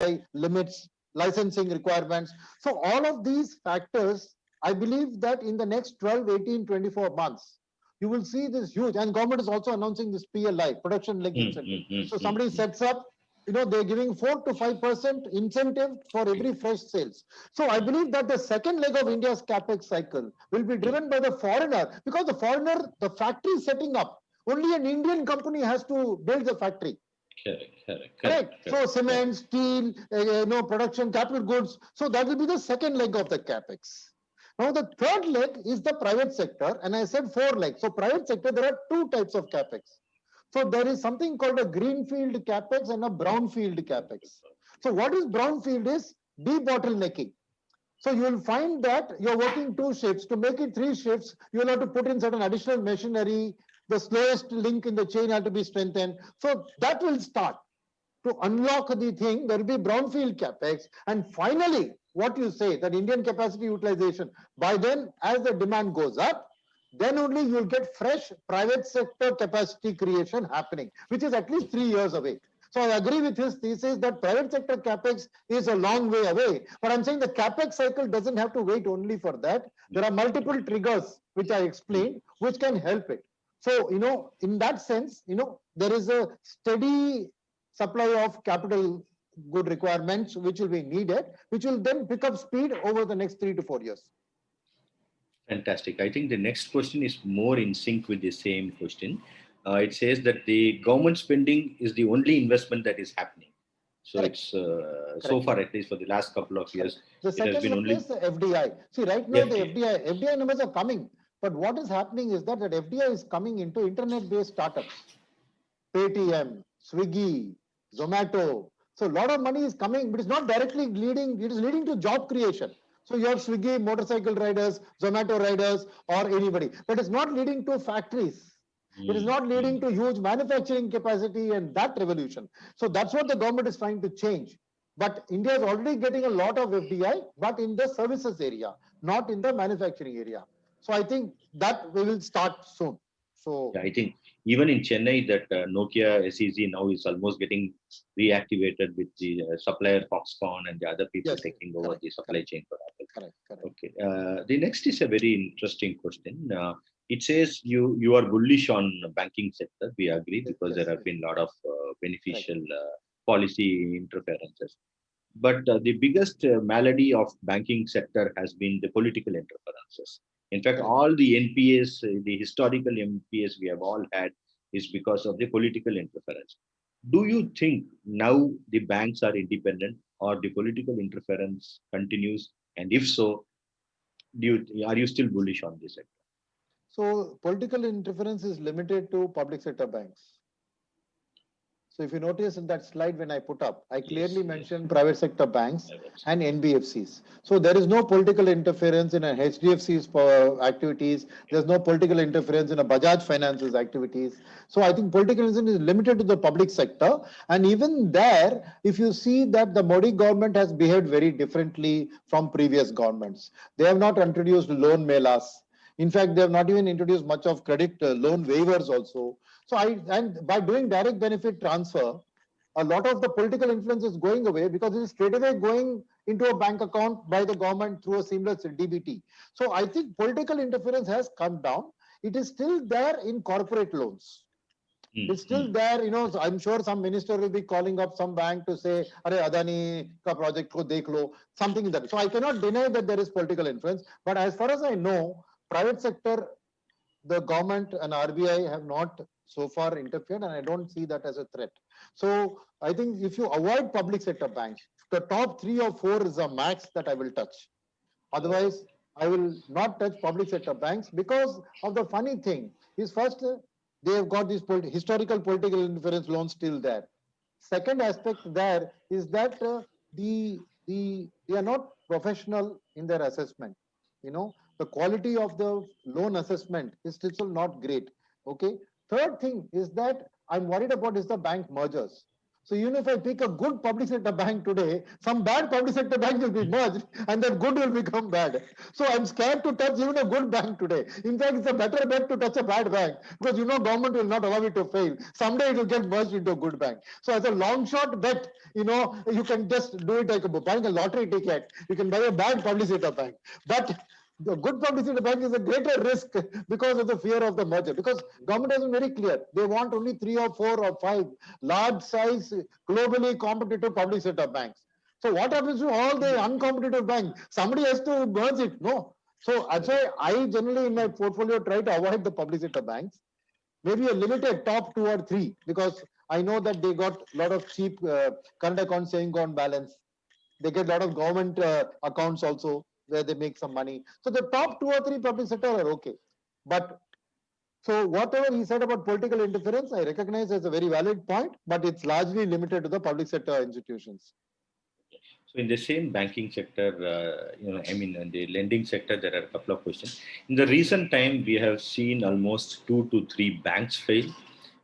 RBI limits, licensing requirements. So all of these factors, I believe that in the next 12, 18, 24 months, you will see this huge, and government is also announcing this PLI, production linked incentive. So somebody sets up, they're giving 4 to 5% incentive for every fresh sales. So I believe that the second leg of India's capex cycle will be driven by the foreigner, because the foreigner, the factory is setting up. Only an Indian company has to build the factory. Correct. So cement, steel, production, capital goods. So that will be the second leg of the capex. Now the third leg is the private sector, and I said 4 legs. So private sector, there are 2 types of capex. So there is something called a greenfield capex and a brownfield capex. So what is brownfield is debottlenecking. So you will find that you're working 2 shifts. To make it 3 shifts, you will have to put in certain additional machinery. The slowest link in the chain has to be strengthened. So that will start. To unlock the thing, there will be brownfield capex. And finally, what you say, that Indian capacity utilization, by then, as the demand goes up, then only you'll get fresh private sector capacity creation happening, which is at least 3 years away. So I agree with his thesis that private sector capex is a long way away. But I'm saying the capex cycle doesn't have to wait only for that. There are multiple triggers, which I explained, which can help it. So, in that sense, there is a steady supply of capital good requirements which will be needed, which will then pick up speed over the next 3 to 4 years. Fantastic. I think the next question is more in sync with the same question. It says that the government spending is the only investment that is happening. So Correct. it's so far, at least for the last couple of years, the second number is the FDI. See, right now the FDI numbers are coming, but what is happening is that FDI is coming into internet-based startups, Paytm, Swiggy, Zomato. So a lot of money is coming, but it's not directly leading. It is leading to job creation. So you have Swiggy motorcycle riders, Zomato riders, or anybody, but it's not leading to factories. It is not leading to huge manufacturing capacity and that revolution. So that's what the government is trying to change. But India is already getting a lot of FDI, but in the services area, not in the manufacturing area. So I think that we will start soon. So I think even in Chennai, that Nokia SEZ now is almost getting reactivated with the supplier Foxconn and the other people taking over the supply chain for Apple. Correct. Okay. The next is a very interesting question. It says you are bullish on banking sector. We agree, because there have been a lot of beneficial policy interferences. But the biggest malady of banking sector has been the political interferences. In fact, all the NPAs, the historical NPAs we have all had, is because of the political interference. Do you think now the banks are independent, or the political interference continues? And if so, are you still bullish on this sector? So political interference is limited to public sector banks. So if you notice in that slide when I put up, I clearly mentioned private sector banks and NBFCs. So there is no political interference in a HDFC's activities. There's no political interference in a Bajaj Finance's activities. So I think political interference is limited to the public sector. And even there, if you see that the Modi government has behaved very differently from previous governments. They have not introduced loan melas. In fact, they have not even introduced much of credit loan waivers also. So and by doing direct benefit transfer, a lot of the political influence is going away, because it is straight away going into a bank account by the government through a seamless DBT. So I think political interference has come down. It is still there in corporate loans. It's still there, so I'm sure some minister will be calling up some bank to say, Arey Adani ka project ko dekh lo, something like that. So I cannot deny that there is political influence. But as far as I know, private sector, the government and RBI have not so far interfered, and I don't see that as a threat. So I think if you avoid public sector banks, the top 3 or 4 is a max that I will touch. Otherwise, I will not touch public sector banks, because of the funny thing is, first, they have got these historical political interference loans still there. Second aspect there is that they are not professional in their assessment. The quality of the loan assessment is still not great. Okay. Third thing is that I'm worried about is the bank mergers. So even if I pick a good public sector bank today, some bad public sector bank will be merged and that good will become bad. So I'm scared to touch even a good bank today. In fact, it's a better bet to touch a bad bank because government will not allow it to fail. Someday it will get merged into a good bank. So as a long shot bet, you can just do it like buying a lottery ticket. You can buy a bad public sector bank. But the good publicity bank is a greater risk because of the fear of the merger. Because government has been very clear. They want only 3 or 4 or 5 large size, globally competitive public sector banks. So what happens to all the uncompetitive banks? Somebody has to merge it. No. So that's why I generally in my portfolio try to avoid the public sector banks. Maybe a limited top 2 or 3 because I know that they got a lot of cheap current account saving account balance. They get a lot of government accounts also where they make some money. So the top 2 or 3 public sector are okay. But so whatever he said about political interference, I recognize as a very valid point, but it's largely limited to the public sector institutions. So in the same banking sector, in the lending sector, there are a couple of questions. In the recent time, we have seen almost 2 to 3 banks fail,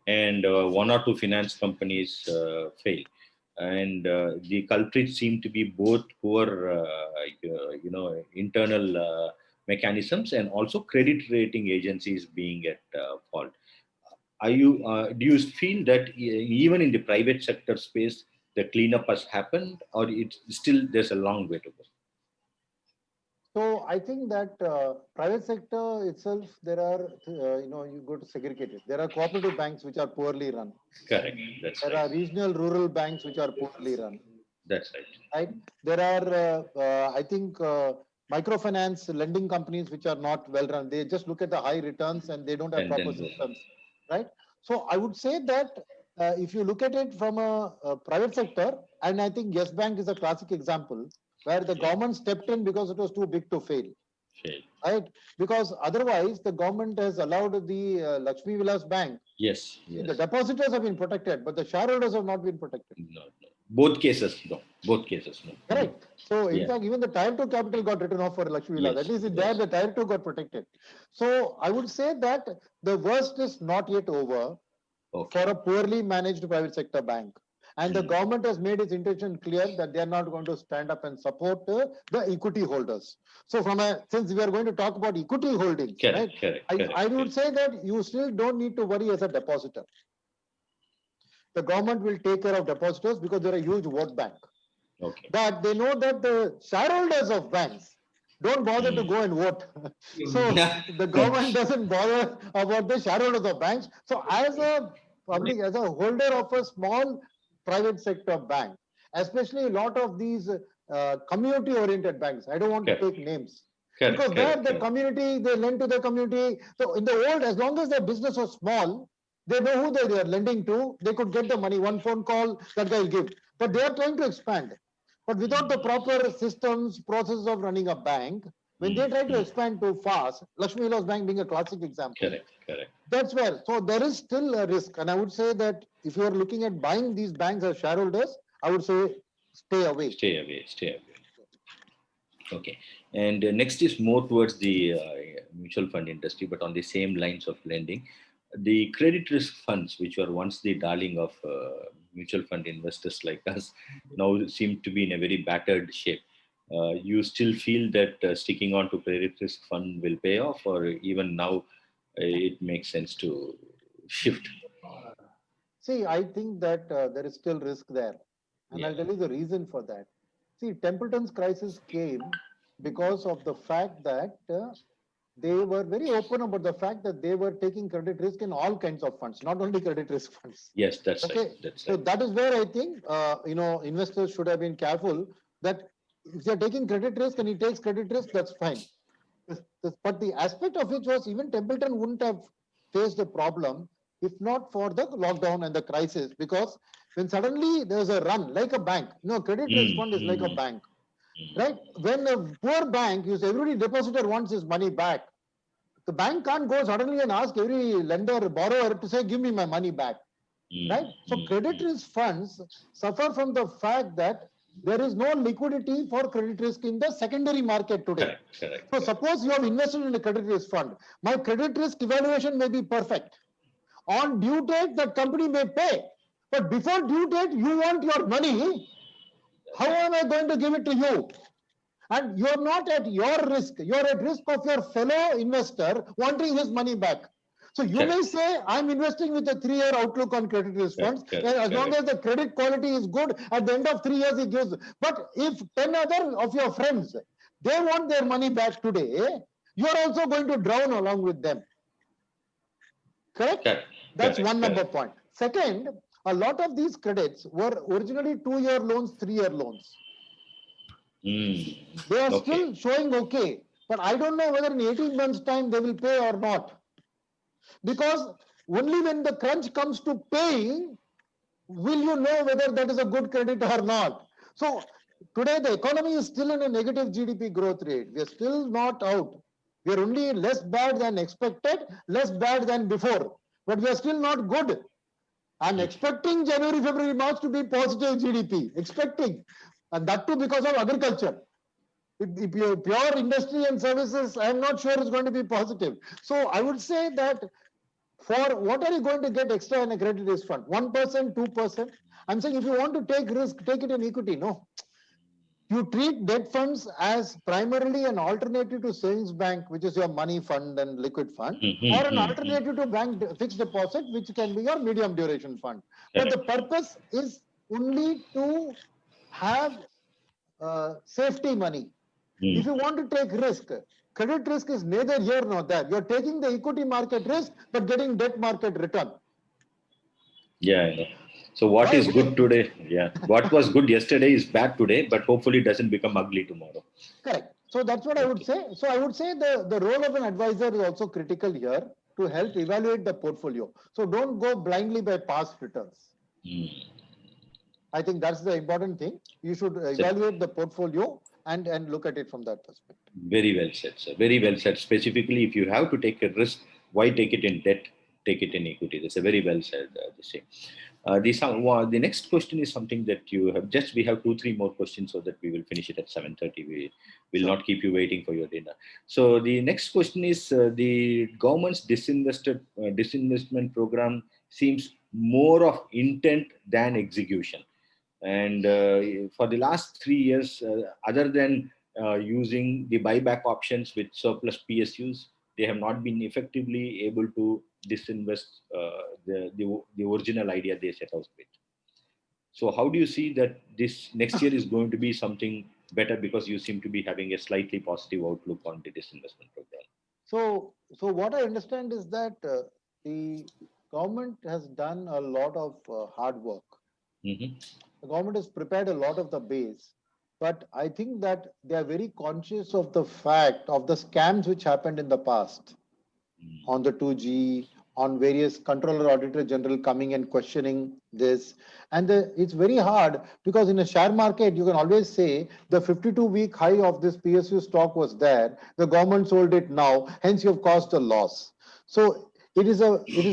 and 1 or 2 finance companies fail. And the culprits seem to be both poor, internal mechanisms and also credit rating agencies being at fault. Do you feel that even in the private sector space, the cleanup has happened, or it's still there's a long way to go? So I think that private sector itself, there are, you go to segregate it. There are cooperative banks which are poorly run. Correct. That's There right. are regional rural banks which are poorly run. That's right. Right. There are, I think, microfinance lending companies which are not well run. They just look at the high returns and they don't have And proper then systems. Right. So I would say that if you look at it from a private sector, and I think Yes Bank is a classic example where the government stepped in because it was too big to fail. fail. Right. Because otherwise the government has allowed the Lakshmi Vilas Bank. Yes. Yes. The depositors have been protected, but the shareholders have not been protected. No. Both cases, no. Both cases, no. Correct. So in Yeah. fact, even the tier 2 capital got written off for Lakshmi Vilas. Yes, At least in yes. there, the tier 2 got protected. So I would say that the worst is not yet over Okay. for a poorly managed private sector bank. And the government has made its intention clear that they are not going to stand up and support the equity holders. So since we are going to talk about equity holdings, Correct, right? correct, I would say that you still don't need to worry as a depositor. The government will take care of depositors because they're a huge vote bank. Okay. But they know that the shareholders of banks don't bother to go and vote. So the government doesn't bother about the shareholders of banks. So as a holder of a small private sector bank, especially a lot of these community-oriented banks, I don't want to take names. Correct, Because there correct, the correct. community, they lend to the community. So in the old, as long as their business was small, they know who they are lending to. They could get the money. One phone call, that guy will give. But they are trying to expand. But without the proper systems, process of running a bank, when they try to expand too fast, Lakshmi Vilas Bank being a classic example. Correct, correct. That's where. So there is still a risk. And I would say that if you are looking at buying these banks as shareholders, I would say stay away. Stay away, stay away. Okay. And next is more towards the mutual fund industry, but on the same lines of lending. The credit risk funds, which were once the darling of mutual fund investors like us, now seem to be in a very battered shape. You still feel that sticking on to credit risk fund will pay off, or even now it makes sense to shift? See, I think that there is still risk there. And Yeah. I'll tell you the reason for that. See, Templeton's crisis came because of the fact that they were very open about the fact that they were taking credit risk in all kinds of funds, not only credit risk funds. Yes, that's Okay. right. That's So right. that is where I think, investors should have been careful that if they're taking credit risk and he takes credit risk, that's fine. But the aspect of which was even Templeton wouldn't have faced a problem if not for the lockdown and the crisis, because when suddenly there's a run like a bank, credit risk fund is like a bank, right? When a poor bank, every depositor wants his money back. The bank can't go suddenly and ask every lender, borrower to say, give me my money back, right? So credit risk funds suffer from the fact that there is no liquidity for credit risk in the secondary market today. Correct, correct. So suppose you have invested in a credit risk fund. My credit risk evaluation may be perfect. On due date, that company may pay, But before due date, you want your money. How am I going to give it to you? And you're not at your risk. You're at risk of your fellow investor wanting his money back. So you may Correct. say, I'm investing with a 3-year outlook on credit risk funds. Correct. And as long Correct. as the credit quality is good, at the end of 3 years, he gives. But if 10 other of your friends, they want their money back today, you're also going to drown along with them. Correct? Correct. That's Correct. one number Correct. point. Second, a lot of these credits were originally 2-year loans, 3-year loans. They are Okay. still showing okay, but I don't know whether in 18 months' time they will pay or not. Because only when the crunch comes to paying, will you know whether that is a good credit or not. So today the economy is still in a negative GDP growth rate. We are still not out. We are only less bad than expected, less bad than before, but we are still not good. I'm expecting January, February, March to be positive GDP, expecting, and that too because of agriculture. If pure industry and services, I'm not sure it's going to be positive. So I would say that for what are you going to get extra in a credit risk fund? 1%, 2%. I'm saying if you want to take risk, take it in equity. No, you treat debt funds as primarily an alternative to savings bank, which is your money fund and liquid fund, or an alternative to bank fixed deposit, which can be your medium duration fund. But the purpose is only to have safety money. If you want to take risk, credit risk is neither here nor there. You're taking the equity market risk, but getting debt market return. Yeah, I know. So what Why? is good today? Yeah, what was good yesterday is bad today, but hopefully it doesn't become ugly tomorrow. Correct. So that's what I would say. So I would say the role of an advisor is also critical here to help evaluate the portfolio. So don't go blindly by past returns. I think that's the important thing. You should evaluate the portfolio and look at it from that perspective. Very well said, sir. Very well said. Specifically, if you have to take a risk, why take it in debt? Take it in equity. That's a very well said. The next question is something that you have just. We have 2-3 more questions so that we will finish it at 7:30. We will not keep you waiting for your dinner. So the next question is the government's disinvestment program seems more of intent than execution. And for the last 3 years, other than using the buyback options with surplus PSUs, they have not been effectively able to disinvest the original idea they set out with. So how do you see that this next year is going to be something better, because you seem to be having a slightly positive outlook on the disinvestment program? So what I understand is that the government has done a lot of hard work. The government has prepared a lot of the base, but I think that they are very conscious of the fact of the scams which happened in the past on the 2G, on various controller auditor general coming and questioning this. And it's very hard because in a share market, you can always say the 52-week high of this PSU stock was there. The government sold it now, hence you've caused a loss. So it is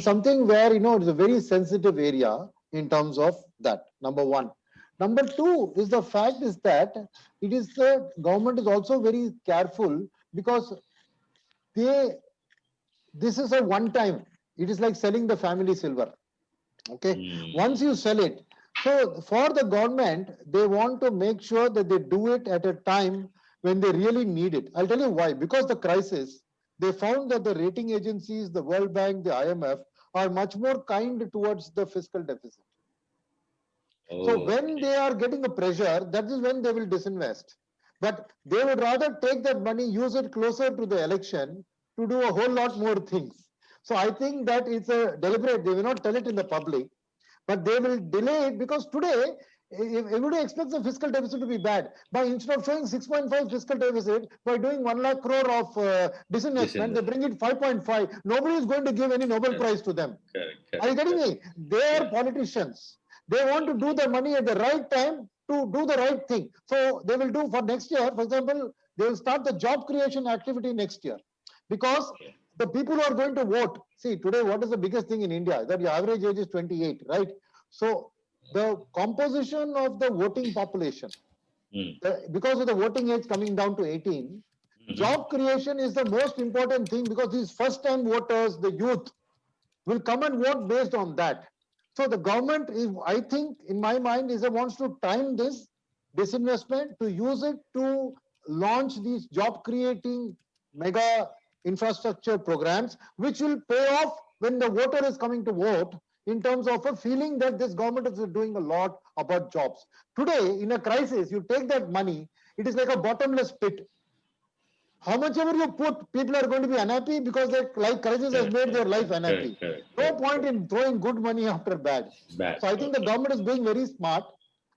something where, it is a very sensitive area in terms of that, number one. Number two is the fact is that the government is also very careful because this is a one time. It is like selling the family silver. Okay. Once you sell it. So for the government, they want to make sure that they do it at a time when they really need it. I'll tell you why. Because the crisis, they found that the rating agencies, the World Bank, the IMF are much more kind towards the fiscal deficit. So when they are getting a pressure, that is when they will disinvest. But they would rather take that money, use it closer to the election to do a whole lot more things. So I think that it's a deliberate, they will not tell it in the public, but they will delay it because today, everybody expects the fiscal deficit to be bad. By instead of showing 6.5 fiscal deficit, by doing 1 lakh crore of disinvestment, they bring it 5.5. Nobody is going to give any Nobel Prize to them. Are you getting me? They are politicians. They want to do the money at the right time to do the right thing. So they will do for next year, for example, they will start the job creation activity next year because the people who are going to vote. See, today, what is the biggest thing in India? That your average age is 28, right? So the composition of the voting population, because of the voting age coming down to 18, job creation is the most important thing because these first time voters, the youth, will come and vote based on that. So the government is, I think, in my mind, is wants to time this disinvestment to use it to launch these job creating mega infrastructure programs, which will pay off when the voter is coming to vote in terms of a feeling that this government is doing a lot about jobs. Today, in a crisis, you take that money, it is like a bottomless pit. How much ever you put, people are going to be unhappy because their life crisis has made their life unhappy. No point in throwing good money after bad. Bad. So I think the government is being very smart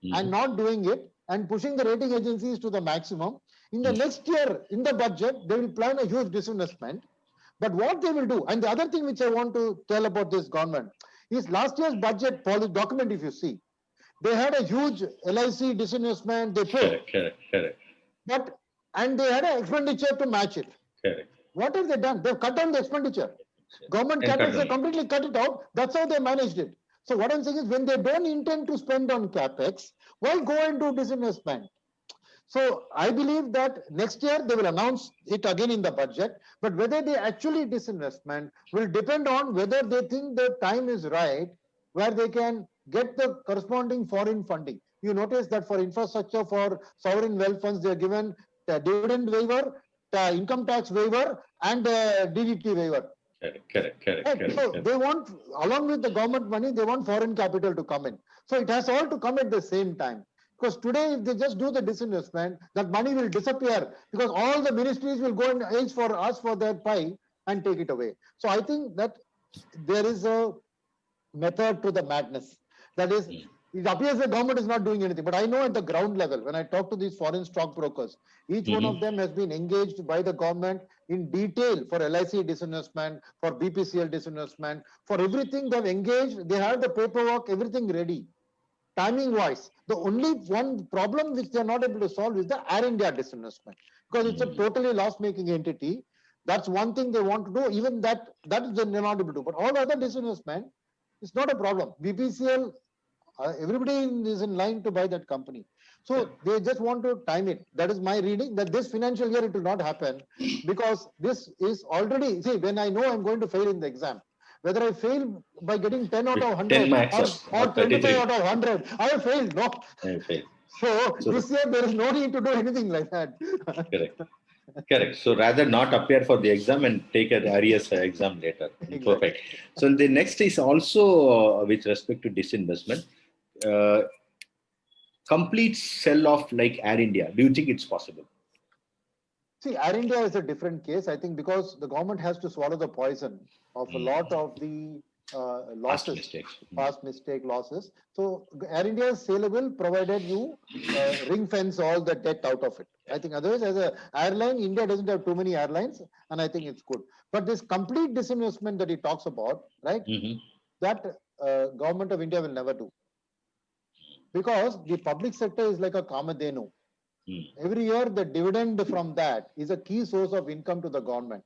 and not doing it and pushing the rating agencies to the maximum. In the next year, in the budget, they will plan a huge disinvestment. But what they will do, and the other thing which I want to tell about this government is last year's budget policy document, if you see, they had a huge LIC disinvestment, they put, Correct. but and they had an expenditure to match it. Correct. What have they done? They've cut down the expenditure. Government And cut capex, they down. completely cut it out. That's how they managed it. So what I'm saying is, when they don't intend to spend on capex, why go and do disinvestment? So I believe that next year they will announce it again in the budget, but whether they actually disinvestment will depend on whether they think the time is right where they can get the corresponding foreign funding. You notice that for infrastructure, for sovereign wealth funds, they are given the dividend waiver, the income tax waiver, and DDT waiver. Correct. So they want, along with the government money, they want foreign capital to come in. So it has all to come at the same time. Because today, if they just do the disinvestment, that money will disappear because all the ministries will go and ask for us for their pie and take it away. So I think that there is a method to the madness. That is, it appears the government is not doing anything. But I know at the ground level, when I talk to these foreign stockbrokers, each one of them has been engaged by the government in detail for LIC disinvestment, for BPCL disinvestment, for everything they've engaged. They have the paperwork, everything ready. Timing wise, the only one problem which they are not able to solve is the Air India disinvestment, because it's a totally loss making entity. That's one thing they want to do. Even that they're not able to do. But all other disinvestment is not a problem. BPCL, everybody is in line to buy that company. So they just want to time it. That is my reading, that this financial year it will not happen, because this is already, see, when I know I'm going to fail in the exam, whether I fail by getting 10 out of 100 or 25 out of 100, I have failed. No. So this year there is no need to do anything like that. Correct. So rather not appear for the exam and take an Arias exam later. Exactly. Perfect. So the next is also with respect to disinvestment, complete sell off like Air India. Do you think it's possible? See, Air India is a different case. I think because the government has to swallow the poison of a lot of the losses, past mistake losses. So Air India is saleable provided you ring fence all the debt out of it. I think otherwise, as an airline, India doesn't have too many airlines, and I think it's good. But this complete disinvestment that he talks about, right? That government of India will never do, because the public sector is like a Kamadhenu. Every year, the dividend from that is a key source of income to the government.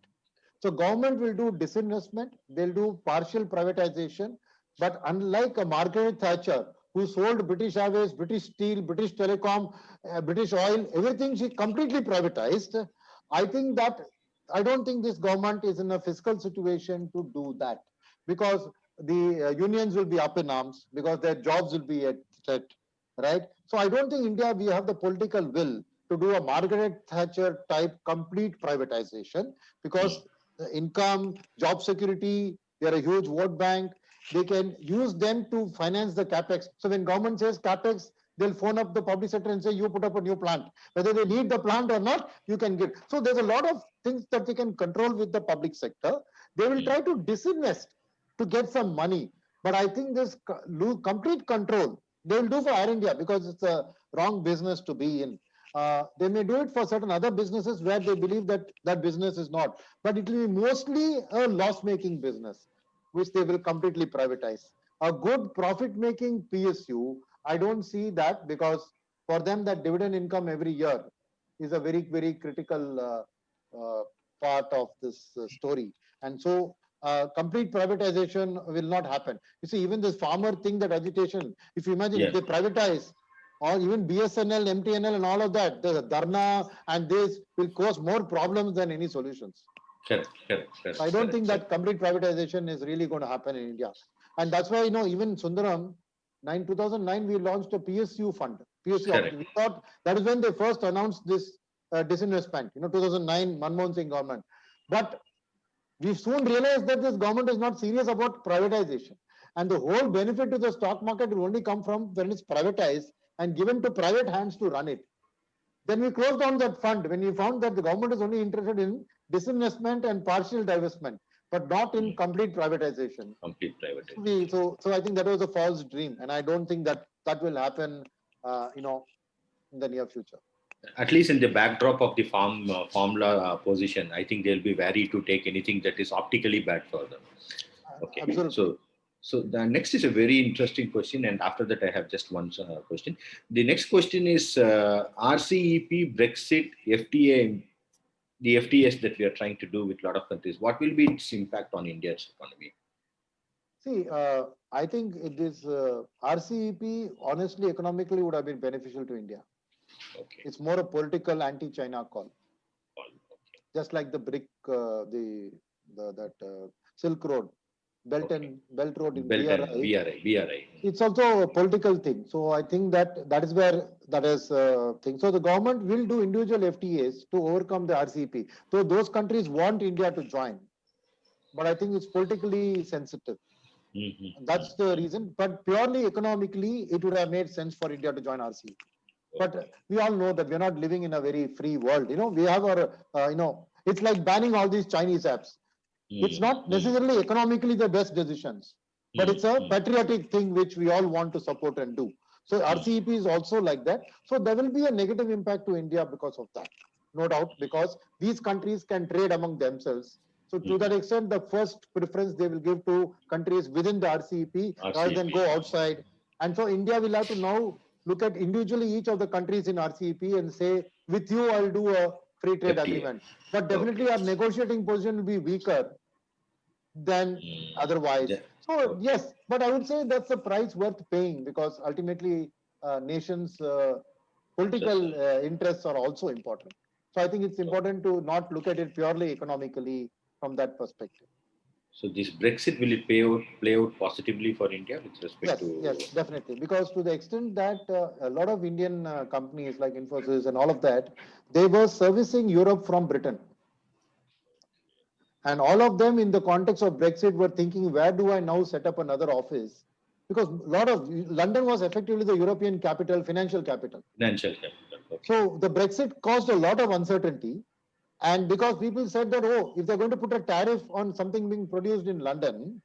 So government will do disinvestment, they'll do partial privatization, but unlike a Margaret Thatcher, who sold British Airways, British Steel, British Telecom, British Oil, everything she completely privatized. I don't think this government is in a fiscal situation to do that, because the unions will be up in arms, because their jobs will be at threat, right? So I don't think India, we have the political will to do a Margaret Thatcher type complete privatization, because the income, job security, they're a huge vote bank. They can use them to finance the capex. So when government says capex, they'll phone up the public sector and say, you put up a new plant. Whether they need the plant or not, you can get. So there's a lot of things that they can control with the public sector. They will try to disinvest to get some money. But I think this complete control, they will do for Air India, because it's a wrong business to be in. They may do it for certain other businesses where they believe that that business is not, but it will be mostly a loss-making business, which they will completely privatize. A good profit-making PSU, I don't see that, because for them that dividend income every year is a very, very critical part of this story. And so complete privatization will not happen. You see, even this farmer thing, that agitation, if you imagine, if they privatize, or even BSNL, MTNL and all of that, the Dharna and this will cause more problems than any solutions. Correct. I don't think that complete privatization is really going to happen in India. And that's why, even Sundaram, 2009, we launched a PSU fund. PSU, Correct. we thought that is when they first announced this disinvestment, 2009, Manmohan Singh government. But we soon realized that this government is not serious about privatization. And the whole benefit to the stock market will only come from when it's privatized and given to private hands to run it. Then we closed down that fund when we found that the government is only interested in disinvestment and partial divestment, but not in complete privatization. Complete privatization. So I think that was a false dream, and I don't think that will happen, in the near future. At least in the backdrop of the formula position, I think they'll be wary to take anything that is optically bad for them. Okay. Absolutely. So the next is a very interesting question, and after that I have just one question. The next question is RCEP, Brexit, FTA, the FTAs that we are trying to do with a lot of countries. What will be its impact on India's economy? See, I think this RCEP, honestly, economically would have been beneficial to India. Okay. It's more a political anti-China call, Okay. just like the BRIC, Silk Road, Belt Road in BRI. It's also a political thing. So I think that is where that is thing. So the government will do individual FTAs to overcome the RCEP. So those countries want India to join, but I think it's politically sensitive. Mm-hmm. That's the reason. But purely economically, it would have made sense for India to join RCEP. But we all know that we're not living in a very free world. We have our, it's like banning all these Chinese apps. It's not necessarily economically the best decisions, but it's a patriotic thing which we all want to support and do. So RCEP is also like that. So there will be a negative impact to India because of that, no doubt, because these countries can trade among themselves. So to that extent, the first preference they will give to countries within the RCEP rather than go outside. And so India will have to now look at individually each of the countries in RCEP and say, with you, I'll do a free trade FTA. agreement. But definitely our negotiating position will be weaker than otherwise. So yes, but I would say that's a price worth paying, because ultimately nations' political interests are also important. So I think it's important to not look at it purely economically from that perspective. So this Brexit, will it play out positively for India with respect to? Yes, definitely. Because to the extent that a lot of Indian companies like Infosys and all of that, they were servicing Europe from Britain. And all of them in the context of Brexit were thinking, where do I now set up another office? Because London was effectively the European capital, financial capital. Financial capital. Okay. So the Brexit caused a lot of uncertainty. And because people said that, if they're going to put a tariff on something being produced in London,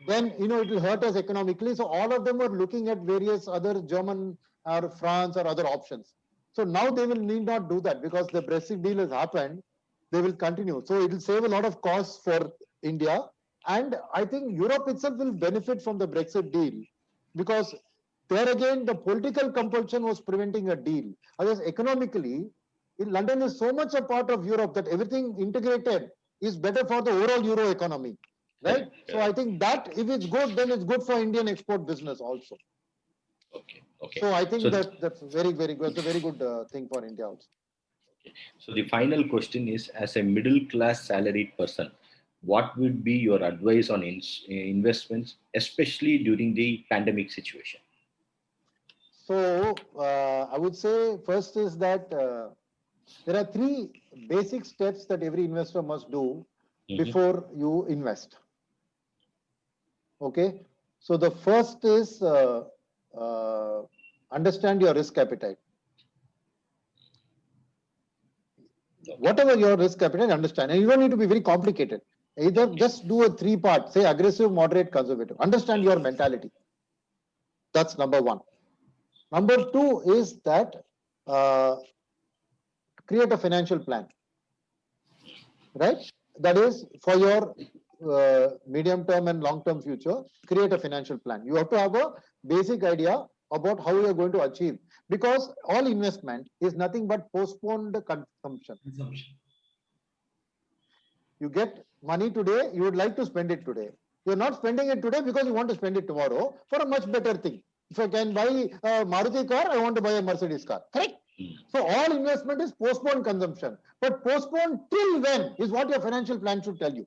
then, it will hurt us economically. So all of them were looking at various other German or France or other options. So now they will need not do that, because the Brexit deal has happened. They will continue. So it will save a lot of costs for India. And I think Europe itself will benefit from the Brexit deal, because there again, the political compulsion was preventing a deal. Otherwise, economically, London is so much a part of Europe that everything integrated is better for the overall Euro economy. Right? So I think that if it's good, then it's good for Indian export business also. Okay. So I think that's very, very good. It's a very good thing for India also. Okay. So the final question is, as a middle class salaried person, what would be your advice on investments, especially during the pandemic situation? So I would say first is that there are 3 basic steps that every investor must do before you invest. Okay. So the first is understand your risk appetite. Whatever your risk appetite, understand. And you don't need to be very complicated. Either just do a 3-part, say aggressive, moderate, conservative. Understand your mentality. That's number 1. Number 2 is that create a financial plan. Right? That is for your medium term and long term future. Create a financial plan. You have to have a basic idea about how you are going to achieve, because all investment is nothing but postponed consumption. You get money today, you would like to spend it today. You're not spending it today because you want to spend it tomorrow for a much better thing. If I can buy a Maruti car, I want to buy a Mercedes car. Correct? So all investment is postponed consumption. But postponed till when is what your financial plan should tell you.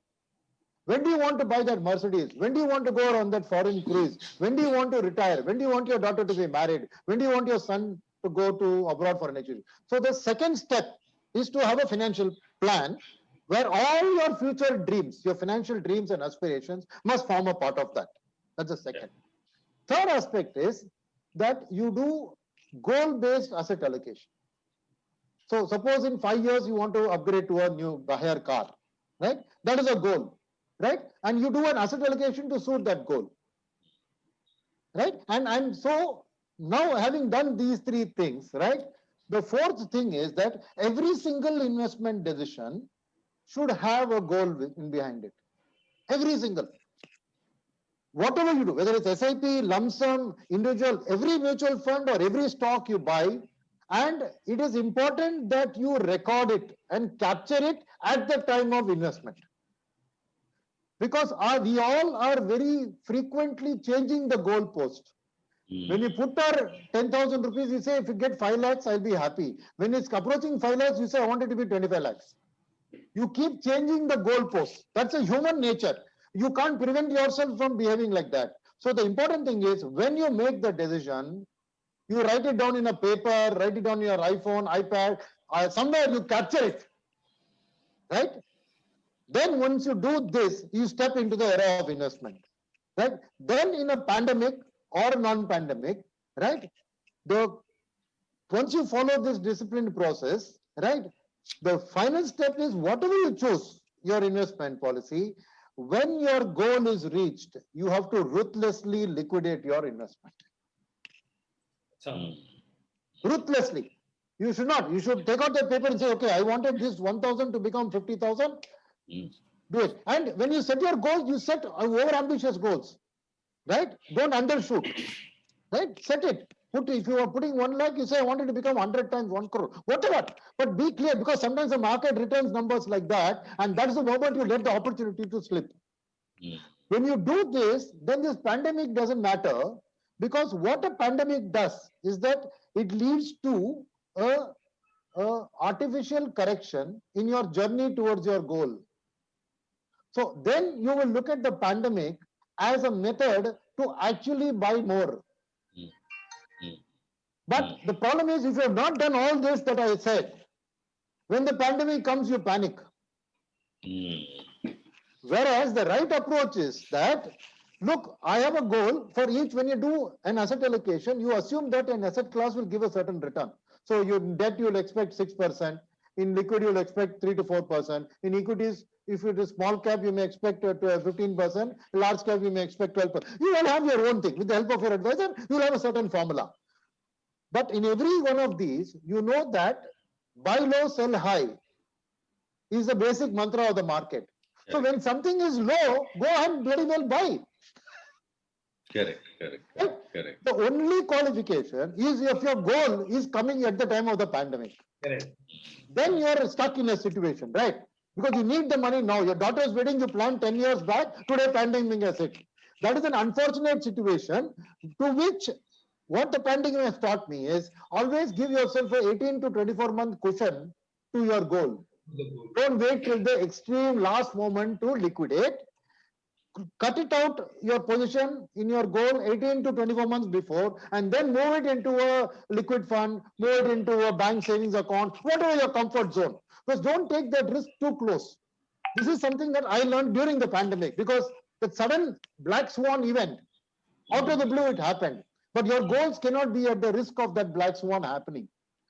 When do you want to buy that Mercedes? When do you want to go on that foreign cruise? When do you want to retire? When do you want your daughter to be married? When do you want your son to go to abroad for an education? So the second step is to have a financial plan where all your future dreams, your financial dreams and aspirations must form a part of that. That's the second. Third aspect is that you do goal-based asset allocation. So suppose in 5 years you want to upgrade to a new higher car, right? That is a goal, right? And you do an asset allocation to suit that goal, right? And so now having done these three things, right? The fourth thing is that every single investment decision should have a goal in behind it. Every single. Whatever you do, whether it's SIP, lump sum, individual, every mutual fund or every stock you buy, and it is important that you record it and capture it at the time of investment. Because we all are very frequently changing the goal post. When you put our 10,000 rupees, you say, if you get 5 lakhs, I'll be happy. When it's approaching 5 lakhs, you say, I want it to be 25 lakhs. You keep changing the goal post. That's a human nature. You can't prevent yourself from behaving like that. So the important thing is, when you make the decision, you write it down in a paper, write it down in your iPhone, iPad, somewhere you capture it, right? Then once you do this, you step into the era of investment, right? Then in a pandemic or non-pandemic, right? Once you follow this disciplined process, right? The final step is whatever you choose, your investment policy, when your goal is reached, you have to ruthlessly liquidate your investment. Ruthlessly. You should not. You should take out the paper and say, okay, I wanted this 1,000 to become 50,000. Do it. And when you set your goals, you set over-ambitious goals, right? Don't undershoot, right? Set it. If you are putting 1 lakh, you say, I wanted to become 100 times 1 crore, whatever. But be clear, because sometimes the market returns numbers like that, and that's the moment you let the opportunity to slip. When you do this, then this pandemic doesn't matter, because what a pandemic does is that it leads to a artificial correction in your journey towards your goal. So then you will look at the pandemic as a method to actually buy more. But the problem is, if you have not done all this that I said, when the pandemic comes, you panic. Whereas the right approach is that, look, I have a goal for each. When you do an asset allocation, you assume that an asset class will give a certain return. So in debt, you'll expect 6%. In liquid, you'll expect 3 to 4%. In equities, if it is small cap, you may expect 15%. Large cap, you may expect 12%. You will have your own thing. With the help of your advisor, you'll have a certain formula. But in every one of these, you know that buy low, sell high is the basic mantra of the market. So when something is low, go and bloody well buy. Correct. The only qualification is if your goal is coming at the time of the pandemic. Correct. Then you are stuck in a situation, right? Because you need the money now. Your daughter's wedding you planned 10 years back. Today pandemic has hit. That is an unfortunate situation, to which what the pandemic has taught me is always give yourself a 18 to 24 month cushion to your goal. Don't wait till the extreme last moment to liquidate. Cut it out, your position in your goal 18 to 24 months before, and then move it into a liquid fund, move it into a bank savings account, whatever your comfort zone. Because don't take that risk too close. This is something that I learned during the pandemic, because the sudden black swan event, out of the blue it happened. But your goals cannot be at the risk of that black swan happening.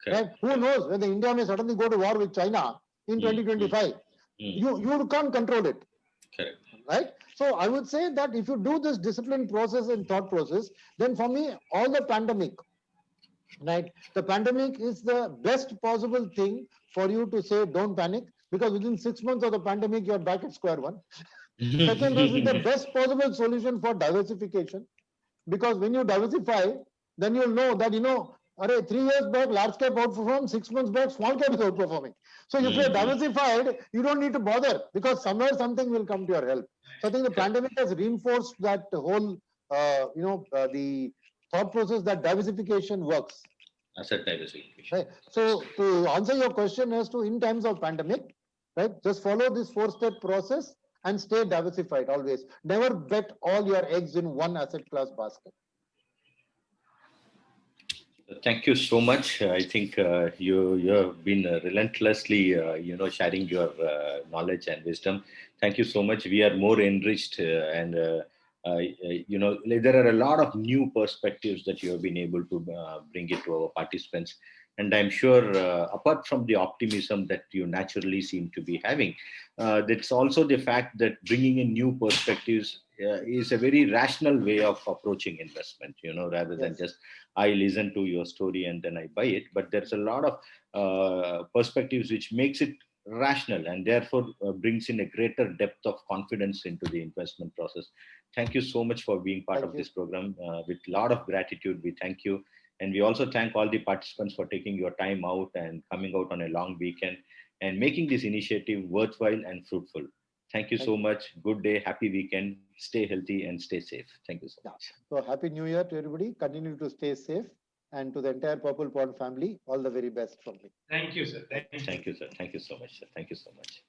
Right? Who knows whether India may suddenly go to war with China in 2025. You can't control it. Correct. Right? So I would say that if you do this disciplined process and thought process, then for me, all the pandemic, right? The pandemic is the best possible thing for you to say, don't panic, because within 6 months of the pandemic, you're back at square one. Second is the best possible solution for diversification, because when you diversify, then you'll know that, 3 years back, large cap outperformed, 6 months back, small cap is outperforming. So if you're diversified, you don't need to bother, because somewhere something will come to your help. So I think the pandemic has reinforced that whole, the thought process that diversification works. Asset diversification. Right. So to answer your question as to in times of pandemic, right, just follow this 4-step process and stay diversified always. Never bet all your eggs in one asset class basket. Thank you so much. I think you have been relentlessly sharing your knowledge and wisdom. Thank you so much. We are more enriched and there are a lot of new perspectives that you have been able to bring it to our participants. And I'm sure, apart from the optimism that you naturally seem to be having, that's also the fact that bringing in new perspectives is a very rational way of approaching investment. Rather than Yes. just I listen to your story and then I buy it. But there's a lot of perspectives which makes it rational and therefore brings in a greater depth of confidence into the investment process. Thank you so much for being part Thank of you. this program. With a lot of gratitude, we thank you. And we also thank all the participants for taking your time out and coming out on a long weekend and making this initiative worthwhile and fruitful. Thank you so much. Good day. Happy weekend. Stay healthy and stay safe. Thank you so Yeah. much. So happy New Year to everybody. Continue to stay safe, and to the entire Purple Pond family, all the very best from me. Thank you, sir. Thank you. Thank you, sir. Thank you so much, sir. Thank you so much.